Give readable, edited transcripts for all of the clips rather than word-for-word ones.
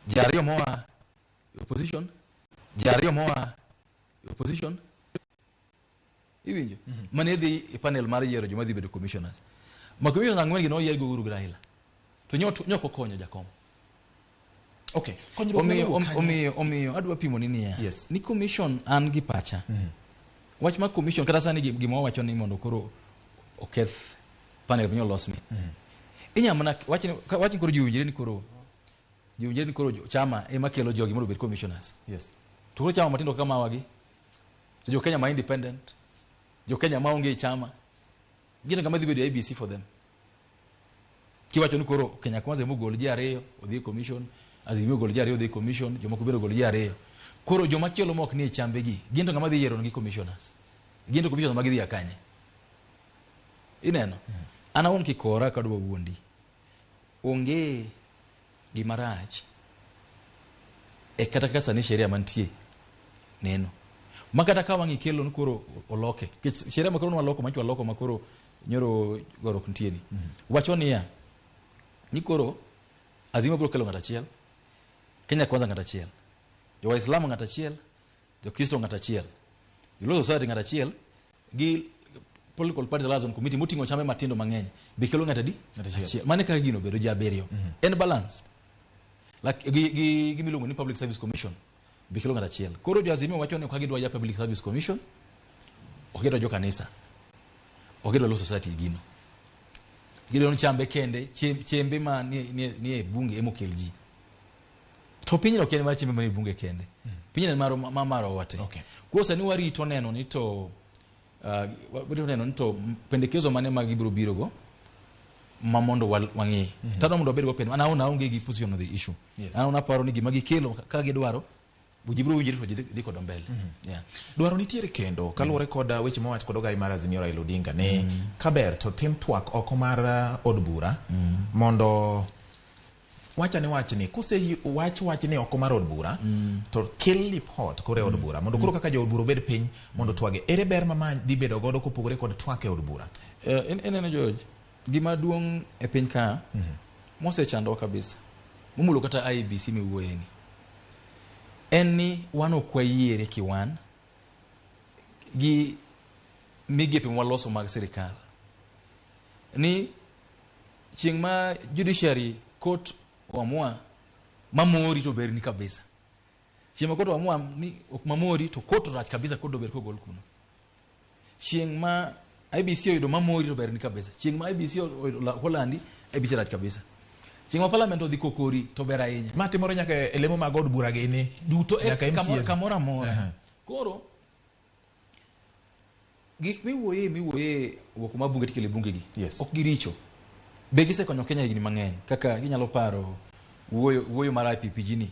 Jario moa opposition. Jario moa opposition. Iwinjo. Mane dhi panel mar yiero joma dhi bedo commissioners. Ma commissioners ang'wen gi no yier go Uhuru gi Raila. To nyoko konyo jakom. Okay. Omiyo adwa pimo ni niya. Yes. Ni commission an gi pacha. Wach ma commission kata sani gima wacho ni mondo koro oketh panel binyo los ni. Inyamana wach koro jiwinjire ni koro chama ema kelo jogi mondo bed commissioners. Yes. To koro chama matindo kama wagi. Jo Kenya ma independent. Jo Kenya ma onge chama. Gina kama dhi bedo ABC for them. Kiwacho ni koro Kenya Kwanza mogol ji ariyo odhi commission, Azimio gol ji ariyo odhi commission, joma kubero gol ji ariyo. Koro joma chielo mok ni chambe gi. Ginto kama dhi yiero ngi commissioners. Ginto commissioners magi dhi akanye. Ineno. Ana won kikora kadwa wuondi. Onge gimarach. Kata kasa ni sheria mantie neno. Makata ka wangi kelo nkoro oloke. Sheria makoro no aloko mancho aloko makoro nyoro goro kuntieni. Wacho ni ya ni koro Azimio bro kelo ngata chiel. Kenya Kwanza ngata chiel. Jo Waislamu ngata chiel. Jo Kristo ngata chiel. Jo Law Society ngata chiel. Gi political party lazon committee mutingo chama matindo mang'eny. Bikelo ngata di ngata chiel. Mane ka gino bedo jaberio. En balanced. Like gi milongo ni Public Service Commission. Bikelo ngata chiel. Koro jo Azimio wacho ni kagidwa ya Public Service Commission. Okedo jo kanisa. Okedo Law Society gino. Gino ni chambe kende, chembe ma ni bunge emokelji. To pinyi no kende ma chembe ma bunge kende. Pinyi na maro wate. Okay. Kwa sani warito neno ni to warito neno ni to pendekezo mane magibiro biro go mamondo wangi. Tado mondo bedo pen. Ana ona onge gi position of the issue. Yes. Ana ona paro ni gima gikelo ka gidwaro bujibro winjiri to dhi kod mbele. Yeah. Dwaro nitiere kendo kaluwore kod weche mowach kod ogai mar Azimio Raila Odinga ne kaber to tim twak oko mar od bura mondo wachni kose wach ni oko mar od bura to kel report kore od bura mondo koro kaka jo od bura bed piny mondo twage ere ber ma dhi bedo godo kopogore kod twak e od bura. En George gima duong e piny ka mose chando kabisa mumulo kata IBC miwuoyeni enni wano kwayiere kiwan gi migepe mwaloso mag sirikal ni chieng ma judiciary court wamua mamori to berni kabisa chieng ma court wamua ni ok mamori to court rach kabisa court do ber ko gol kuno chieng ma IBC oido mamori to berni kabisa chieng ma IBC Holandi IBC rach kabisa chieng ma parliament odhi kokori to ber ahinya matimore nyaka elemo mag od bura gini duto kamora mora koro gik miwoye woko mabunge tikele bunge gi yes. Ok giricho be gisekonyo Kenya higni mang'eny kaka ginyalo paro wuoyo mar IPPG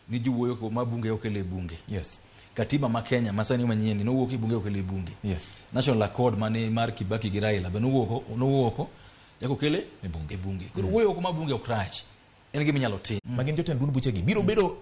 ni juwuoyo ko mabunge okele bunge yes. Katiba ma Kenya masani manyien no wuok bunge okele bunge yes. National Accord mane mar Kibaki gi Raila be no wuoko jako kele e bunge koro wuoyo ko mabunge okrach en gima nyalo tim magin jotend buche gi biro bedo